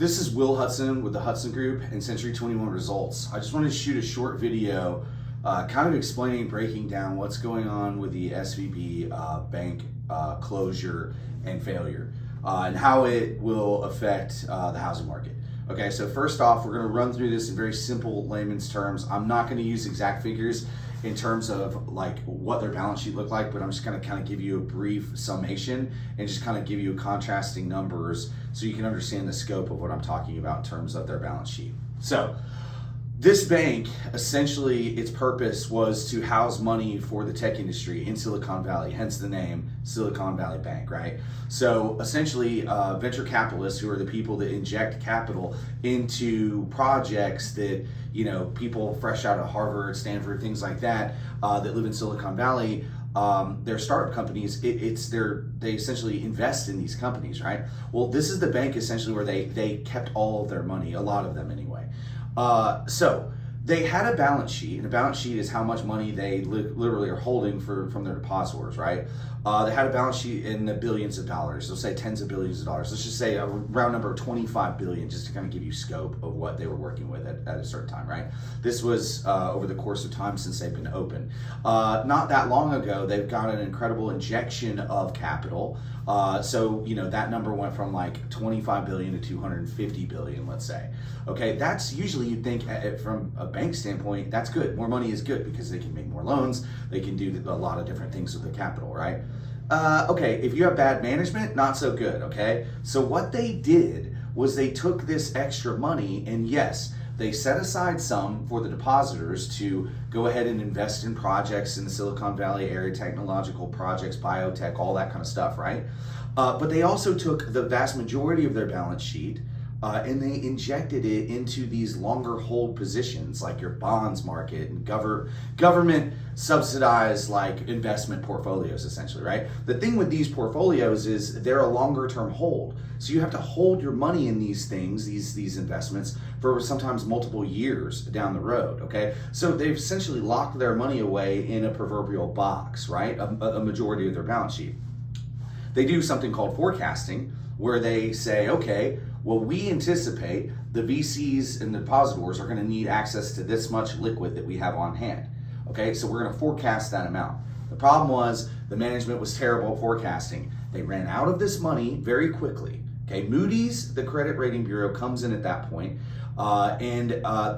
This is Will Hudson with the Hudson Group and Century 21 Results. I just wanted to shoot a short video kind of explaining, breaking down what's going on with the SVB bank closure and failure and how it will affect the housing market. Okay, so first off, we're going to run through this in very simple layman's terms. I'm not going to use exact figures in terms of like what their balance sheet looked like, but I'm just going to kind of give you a brief summation and just kind of give you contrasting numbers so you can understand the scope of what I'm talking about in terms of their balance sheet. So this bank, essentially its purpose was to house money for the tech industry in Silicon Valley, hence the name Silicon Valley Bank, right? So essentially venture capitalists, who are the people that inject capital into projects that, you know, people fresh out of Harvard, Stanford, things like that, that live in Silicon Valley, they're startup companies. They essentially invest in these companies, right? Well, this is the bank essentially where they kept all of their money, a lot of them anyway. So they had a balance sheet, and a balance sheet is how much money they literally are holding from their depositors, right? They had a balance sheet in the billions of dollars. Let's say tens of billions of dollars. Let's just say a round number of 25 billion, just to kind of give you scope of what they were working with at a certain time, right? This was over the course of time since they've been open. Not that long ago, they've got an incredible injection of capital. So, you know, that number went from like 25 billion to 250 billion, let's say. Okay, that's usually, you'd think from a bank standpoint, that's good. More money is good because they can make more loans. They can do a lot of different things with the capital, right? Okay, if you have bad management, not so good, okay? So what they did was they took this extra money and yes, they set aside some for the depositors to go ahead and invest in projects in the Silicon Valley area, technological projects, biotech, all that kind of stuff, right? But they also took the vast majority of their balance sheet and they injected it into these longer hold positions like your bonds market and government subsidized like investment portfolios essentially, right? The thing with these portfolios is they're a longer term hold. So you have to hold your money in these things, these investments for sometimes multiple years down the road, okay? So they've essentially locked their money away in a proverbial box, right? A majority of their balance sheet. They do something called forecasting where they say, okay, well, we anticipate the VCs and the depositors are going to need access to this much liquid that we have on hand. Okay, so we're going to forecast that amount. The problem was the management was terrible at forecasting. They ran out of this money very quickly. Okay, Moody's, the credit rating bureau, comes in at that point, and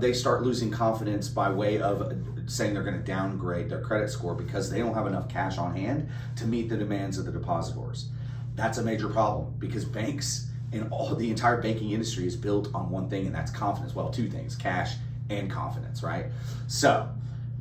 they start losing confidence by way of saying they're going to downgrade their credit score because they don't have enough cash on hand to meet the demands of the depositors. That's a major problem because banks and the entire banking industry is built on one thing, and that's confidence. Well, two things, cash and confidence, right? So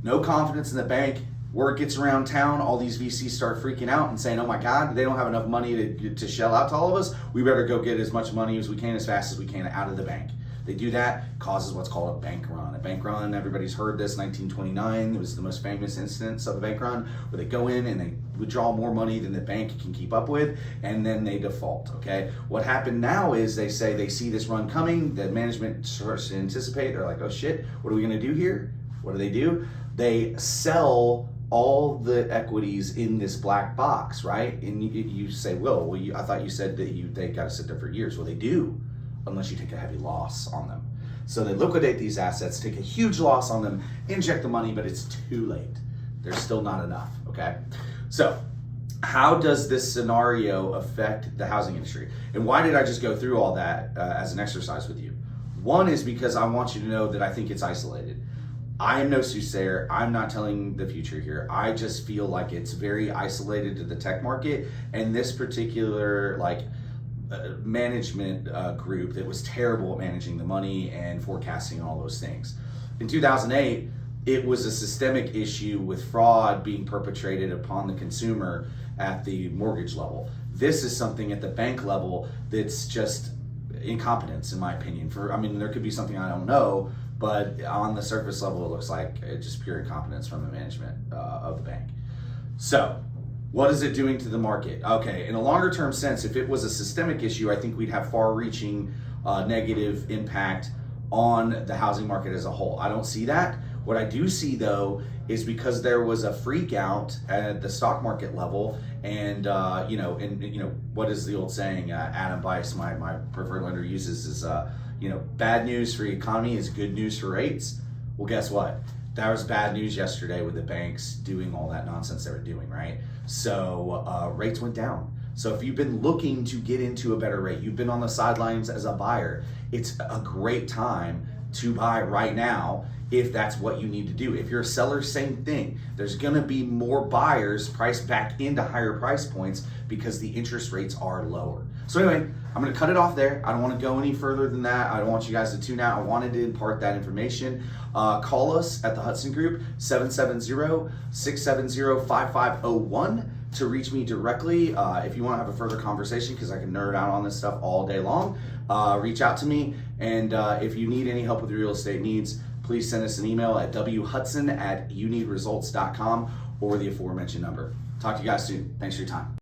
no confidence in the bank. Word gets around town, all these VCs start freaking out and saying, oh my God, they don't have enough money to shell out to all of us. We better go get as much money as we can, as fast as we can out of the bank. They do that, causes what's called a bank run. A bank run, everybody's heard this, 1929, it was the most famous instance of a bank run, where they go in and they withdraw more money than the bank can keep up with, and then they default, okay? What happened now is they say they see this run coming, the management starts to anticipate, they're like, oh shit, what are we gonna do here? What do? They sell all the equities in this black box, right? And you say, well, I thought you said that they gotta sit there for years. Well, they do, unless you take a heavy loss on them. So they liquidate these assets, take a huge loss on them, inject the money, but it's too late. There's still not enough, okay? So how does this scenario affect the housing industry? And why did I just go through all that as an exercise with you? One is because I want you to know that I think it's isolated. I am no soothsayer. I'm not telling the future here. I just feel like it's very isolated to the tech market, and this particular management group that was terrible at managing the money and forecasting and all those things. In 2008, it was a systemic issue with fraud being perpetrated upon the consumer at the mortgage level. This is something at the bank level that's just incompetence, in my opinion. There could be something I don't know, but on the surface level, it looks like just pure incompetence from the management of the bank. So, what is it doing to the market? Okay, in a longer term sense, if it was a systemic issue, I think we'd have far-reaching negative impact on the housing market as a whole. I don't see that. What I do see though is because there was a freak out at the stock market level, and what is the old saying? Adam Bice, my preferred lender, uses is bad news for the economy is good news for rates. Well, guess what? That was bad news yesterday with the banks doing all that nonsense they were doing, right? So rates went down. So if you've been looking to get into a better rate, you've been on the sidelines as a buyer, it's a great time to buy right now if that's what you need to do. If you're a seller, same thing. There's gonna be more buyers priced back into higher price points because the interest rates are lower. So anyway, I'm gonna cut it off there. I don't wanna go any further than that. I don't want you guys to tune out. I wanted to impart that information. Call us at the Hudson Group, 770-670-5501 to reach me directly. If you wanna have a further conversation, because I can nerd out on this stuff all day long, reach out to me. And if you need any help with your real estate needs, please send us an email at whudson@youneedresults.com or the aforementioned number. Talk to you guys soon. Thanks for your time.